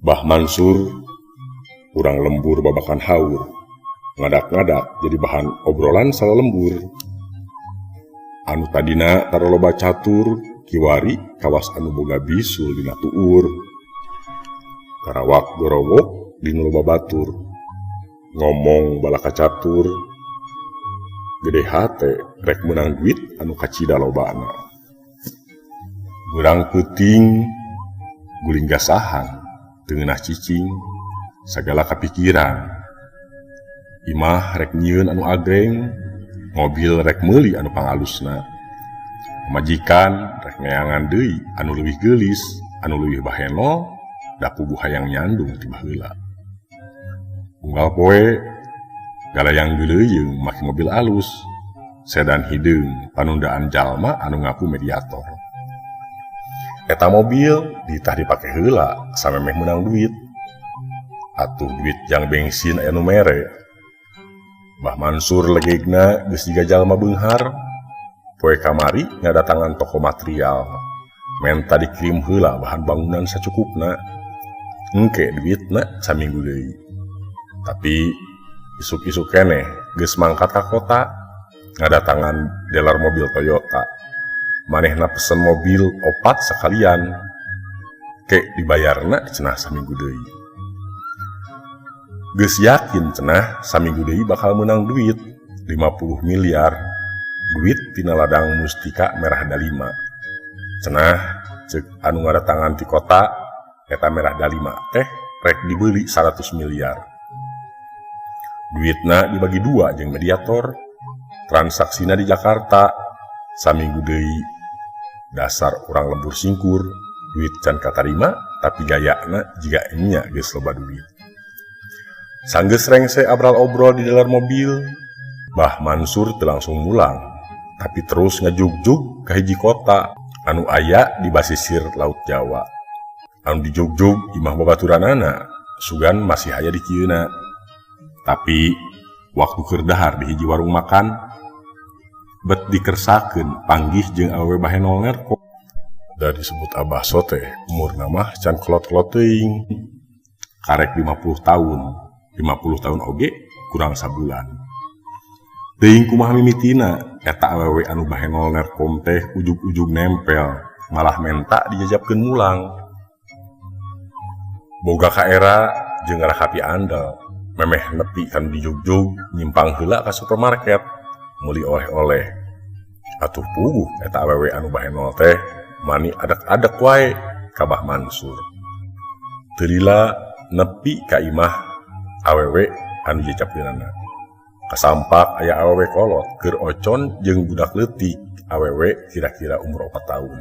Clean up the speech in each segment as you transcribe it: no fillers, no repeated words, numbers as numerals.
Bah Mansur urang lembur babakan haur, ngadak-ngadak jadi bahan obrolan salah lembur. Anu tadina tara loba catur kiwari kawas anu boga bisul dina tuur. Karawak gorowok dina loba batur, ngomong balaka catur, gede hate rek menang duit anu kacida lobana. Geurang peuting guling gasahan teungeunah cicing sagala kapikiran. Imah rek nyieun anu agreng, mobil rek meuli anu pangalusna. Majikan rek neangan deui anu leuwih geulis, anu leuwih baheno, da puguh hayang nyandung ti baheula. Unggal poe galayang geuleuyeung make mobil alus, sedan hideung panundaan jalma anu ngaku mediator. Eta mobil ditah dipake heula samemeh menang duit. Atuh duit jang bensin aya nu mere. Bah Mansur legegna geus jiga jalma beunghar. Poe kamari ngadatangan toko material, menta dikirim heula bahan bangunan sacukupna. Engke duitna saminggu deui. Tapi isuk-isuk keneh geus mangkat ka kota, ngadatangan dealer mobil Toyota. Manehna pesen mobil opat sakalian, kek dibayarna cenah saminggu deui. Geus yakin cenah saminggu deui bakal menang duit 50 miliar, duit tina ladang mustika merah dalima. Cenah ceuk anu ngadatangan ti kota eta merah dalima teh rek dibeuli 100 miliar. Duitna dibagi dua jeung mediator, transaksina di Jakarta saminggu deui. Dasar urang lembur singkur, duit can katarima tapi gayana jiga enya geus loba duit. Sanggeus rengse abral obrol di dalam mobil, Bah Mansur teu langsung mulang, tapi terus ngajugjug ka hiji kota anu aya di basisir Laut Jawa. Anu dijugjug imah babaturanana sugan masih aya di kieuna. Tapi waktu keur dahar di hiji warung makan, bet dikersakeun panggih jeung awewe bahenol nerko. Da disebut Abah sote umurna mah can kolot-kolot teuing. Karek 50 tahun oge kurang sabulan. Teuing kumaha mimitina eta awewe anu bahenol nerkom teh ujug-ujug nempel, malah menta dijajabkeun mulang. Boga ka era jeung rakapi andal, memeh nepi kan dijugjug nyimpang heula ka supermarket meuli oleh-oleh. Atuh puguh eta awewe anu bahenol teh mani adek-adek wae ka Bah Mansur. Teu lila nepi ka imah awewe anu jajabkeunana. Kasampak aya awewe kolot keur ocon jeung budak leutik, awewe kira-kira umur 4 tahun.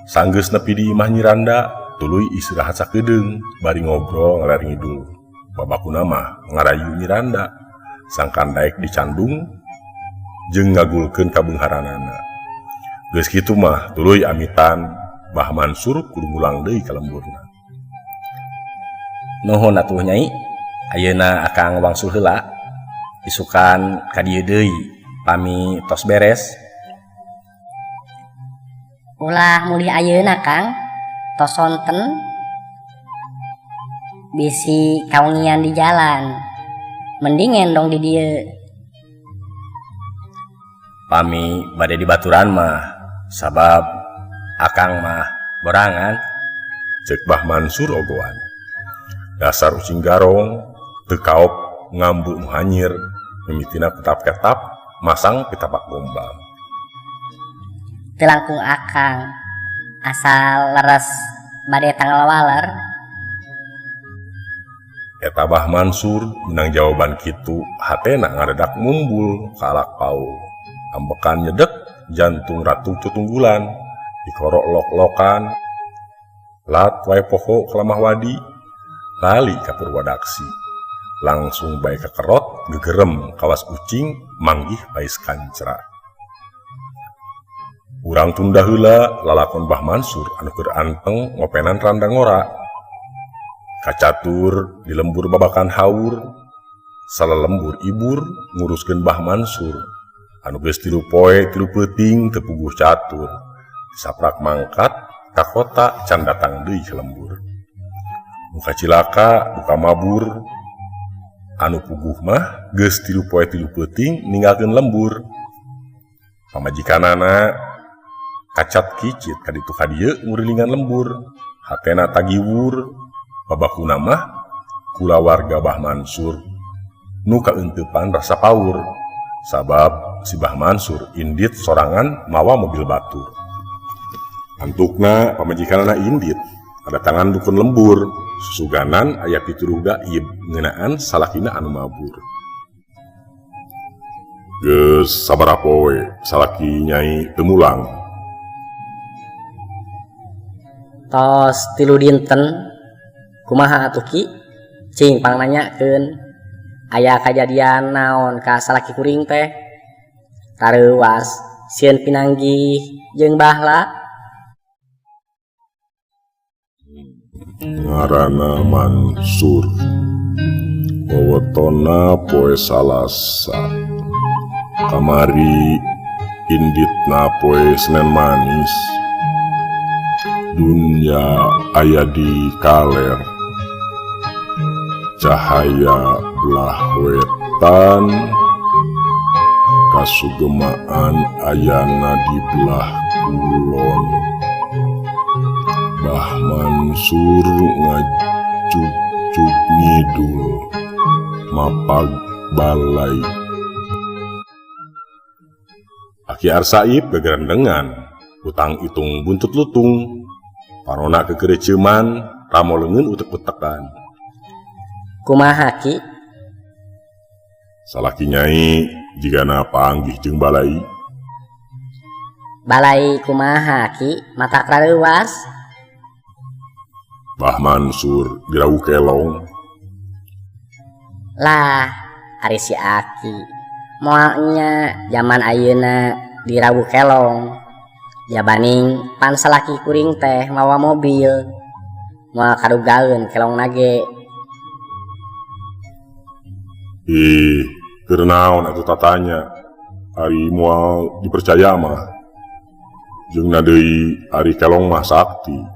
Sanggeus nepi di imah Nyiranda, tuluy istirahat sakedeung bari ngobrol ngaler ngidul. Babakuna mah ngarayu Nyiranda, sangkan daek dicandung jeung ngagulkeun kabeungharanana. Geus kitu mah tuluy amitan Bah Mansur kudu ngulang deui ka lemburna. Nuhun atuh Nyai, ayeuna akang wangsul heula, isukan ka dieu deui pami tos beres. Ulah mulih ayeuna Kang, tos sonten bisi kawengian di jalan. Mending endong di dieu. Pami bade di baturan mah, sabab akang mah borangan. Cek Bah Mansur ogoan. Dasar ucing garong, teu kaop ngambu nu hanyir, mimitina ketap-ketap masang pitapak gombal. Teu langkung akang, asal leres bade tanggal waler. Eta Bah Mansur menang jawaban kitu, hatena ngaredak mumbul ka alak paul. Ambekan nyedek jantung ratu tutunggulan, dikorok lok-lokan, lat wae poho kelamah wadi, lali ka Purwadaksi. Langsung bae ka kerot, gegerem kawas ucing, manggih bais kancra. Urang tunda heula lalakon Bah Mansur anu keur anteng ngopenan randang ora. Kacatur di lembur babakan haur, salalembur ibur nguruskeun Bah Mansur. Anu geus 3 poe 3 peuting teu puguh catur. Saprak mangkat ka kota can datang deui ka lembur. muka cilaka muka mabur anu puguh mah geus 3 poe 3 peuting ninggalkeun lembur. Pamajikanana kacat kicit kaditu kadieu ngurilingan lembur, hatena tagiwur. Babakuna mah kula warga Bah Mansur nu kaeuntepan rasa paur, sabab si Bah Mansur indit sorangan mawa mobil batur. Antukna pamajikanana indit ada tangan dukun lembur, susuganan aya pituduh gaib ngeunaan salakina anu mabur. Geus sabaraha poe salaki Nyai teu mulang? Tos 3 dinten. Kumaha atuh Ki? Cing pang nanyakeun. Aya kajadian naon ka salaki kuring teh? Tareuwas sieun pinanggih jeung bahla. Ngaranna Mansur, wewetonna poe Salasa, kamari inditna poe Senen Manis. Dunya aya di kaler, cahaya belah wetan, kasugemaan ayana di belah kulon. Bah Mansur ngajug-jug ngidul, mapag balai. Aki Arsaib gegerendengan, utang itung buntut lutung, parona kekereceman, ramo leungeun utek-utekan. Kumaha Ki? Salaki Nyai jigana panggih jeung balai. Balai kumaha Ki? Matak rareuwas? Bah Mansur dirawu kelong. Lah, ari si Aki moalnya zaman ayeuna dirawu kelong. Jabaning pan salaki kuring teh mawa mobil, moal kadugaeun kelong nage. Keur naon atuh tatanya? Ari moal dipercaya mah. Jeung deui ari kelong mah sakti.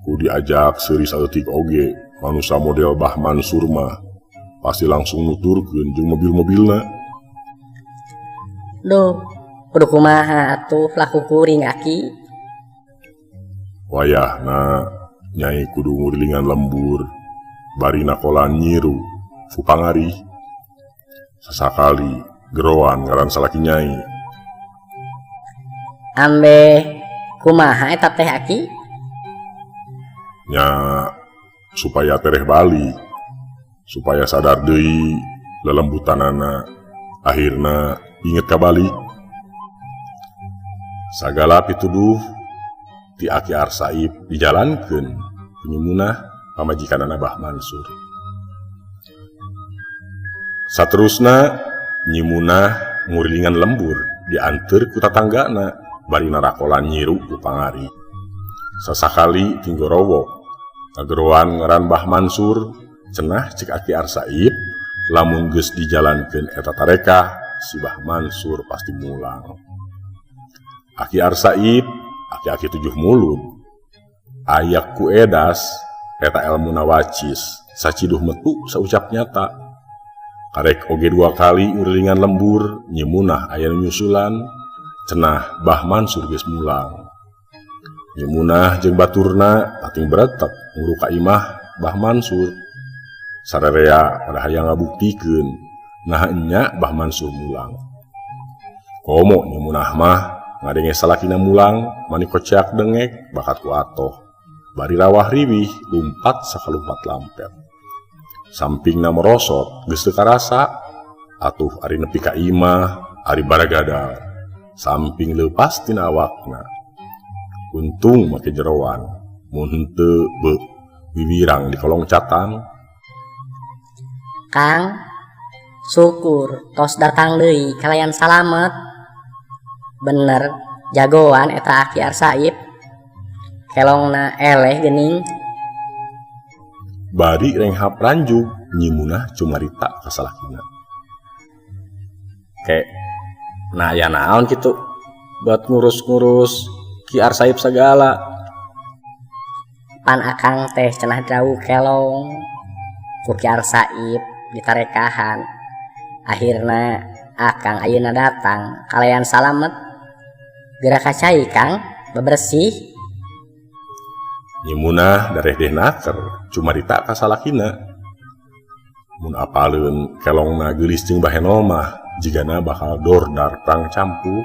Ku diajak seuri saeutik oge, manusia model Bah Mansur mah pasti langsung nuturkeun jeung mobil-mobilna. Duh, kudu kumaha atuh laku kuring Aki? Wayahna Nyai kudu ngurilingan lembur, bari nakolan nyiru Supangari. Sasakali geroan ngaran salaki Nyai. Ambe kumaha eta teh Aki? Nya supaya tereh bali, supaya sadar deui lelembutanana, akhirna inget ka bali. Sagala pituduh ti Aki Arsaib dijalankeun penyemunah pamajikanana Bah Mansur. Saterusna nyimunah ngurilingan lembur dianteur ku tatanggana bari narakolan nyiru ku pangari. Sasakali tinggorowo kageroan ngaran Bah Mansur, cenah cek Aki Arsaib lamun geus dijalankeun eta tarekah si Bah Mansur pasti mulang. Aki Arsaib aki-aki 7 mulut ayak ku edas eta elmuna wacis saciduh metu saucap nyata. Karek oge 2 kali ngurilingan lembur nyimunah aya nyusulan, cenah Bah Mansur geus mulang. Nyimunah jeung baturna pating beretek nguru ka imah Bah Mansur. Sarerea pada hayang ngabuktikeun nah enya Bah Mansur mulang. Komo nyimunah mah ngadenge salakina mulang mani kocak dengek bakat ku atoh. Bari rawah riwih lumpat sakalumpat lampet. Sampingna merosot geus teu karasa, atuh ari nepi ka imah ari baragadar. Samping leupas tina awakna. Untung make jeroan, mun henteu wiwirang di kolong catang. Kang, syukur tos datang deui kalayan salamet. Bener jagoan eta Aki Arsaib. Kelongna eleh geuning. Bari renghap ranjug nyimunah cumarita ka salakina. Kayak nah ya naon gitu buat ngurus-ngurus Ki Arsaib segala. pan akang teh cenah jauh kelong Kuki Arsaib ditarekahan. Akhirna akang ayeuna datang kalayan salamet geura kacai Kang bebersih. Nyimunah dareh deh naker cuma dita ka salakina. Mun apaleun kelongna geulis jeung bahenol mah jigana bakal dordar perang campu.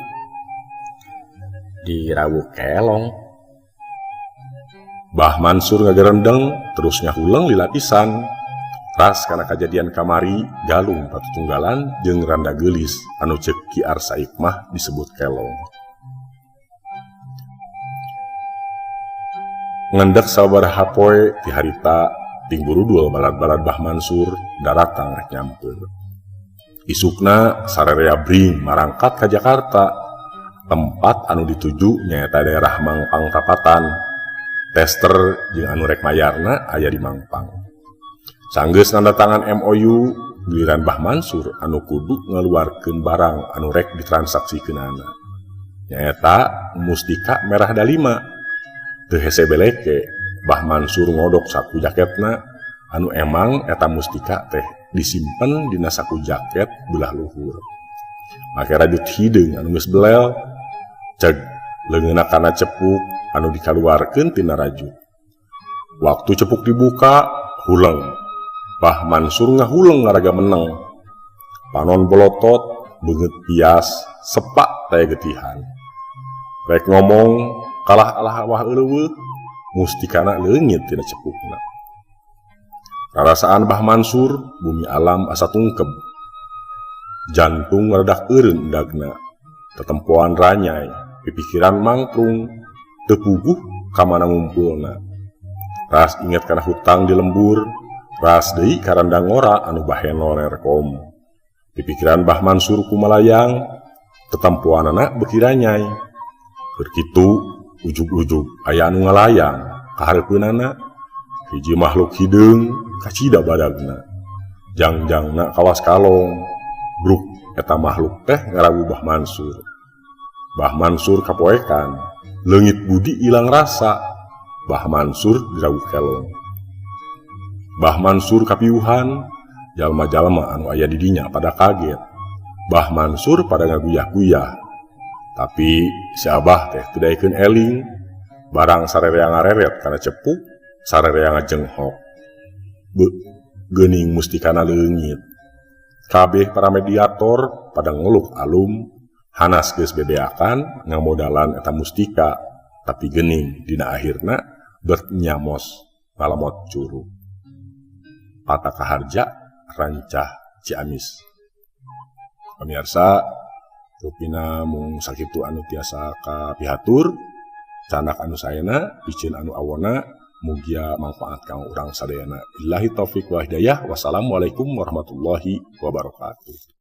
Dirawuh kelong. Bah Mansur ngagerendeng terus nyahuleng lila pisan. Ras kana kajadian kamari galung patutunggalan jeung randa geulis anu ceuk Ki Arsaib mah disebut kelong. Ngendek sabaraha poe ti harita ting burudul balad-balad Bah Mansur daratang rek nyamper. Isukna sarerea bring marangkat ka Jakarta. Tempat anu dituju nyaeta daerah Mangpang Tapatan. Tester jeung anu rek mayarna aya di Mangpang. Sanggeus nandatangan MOU giliran Bah Mansur anu kudu ngaluarkeun barang anu rek ditransaksikeunana. Nyaeta mustika merah dalima. Teu hese beleke Bah Mansur ngodok saku jaketna anu emang eta mustika teh disimpen dina saku jaket belah luhur. Make rajut hideung anu geus belel ceg leungeunna kana cepuk anu dikaluarkeun tina rajut. Waktu cepuk dibuka huleng. Bah Mansur ngahuleng ngaraga meneng. Panon bolotot beungeut pias sepak teh getihan. Rek ngomong kalah alah wah eueuh mustikana leungit tina cepukna. Rarasaan Bah Mansur bumi alam asa tungkeb. Jantung ngaradak eureun endagna. Tetempoan ranyai, pipikiran mangprung, teu puguh ka mana ngumpulna. Ras inget kana hutang di lembur, ras deui karanda ngora anu bahenol nerkom. Pipikiran Bah Mansur kumalayang, tetempoanana beuki ranyai. Keur kitu ujug-ujug aya anu ngalayang ka hareupeunana hiji makhluk hideung kacida badagna. Jangjangna kawas kalong. Bruk eta makhluk teh ngarawuh Bah Mansur. Bah Mansur kapoekan, leungit budi ilang rasa. Bah Mansur dirawuh kelong. Bah Mansur kapiuhan, jalma-jalma anu aya di dinya pada kaget. Bah Mansur pada ngaguyah-guyah. Tapi si Abah teh teu daekeun eling, barang sarerea ngareret kana cepuk, sarerea ngajenghok. Geuning mustikana leungit. Kabeh para mediator pada ngeluh alum, hanas geus bebeakan ngamodalan eta mustika, tapi geuning dina akhirna bernyamos ngalamot curug. Pata Kaharja, Rancah Ciamis. Pamirsa, rupina mung sakitu anu tiasa kapihatur, canak anu saena, picieun anu awona, mugia manfaat kang urang sadayana. Billahi taufik wa hidayah. Wassalamualaikum warahmatullahi wabarakatuh.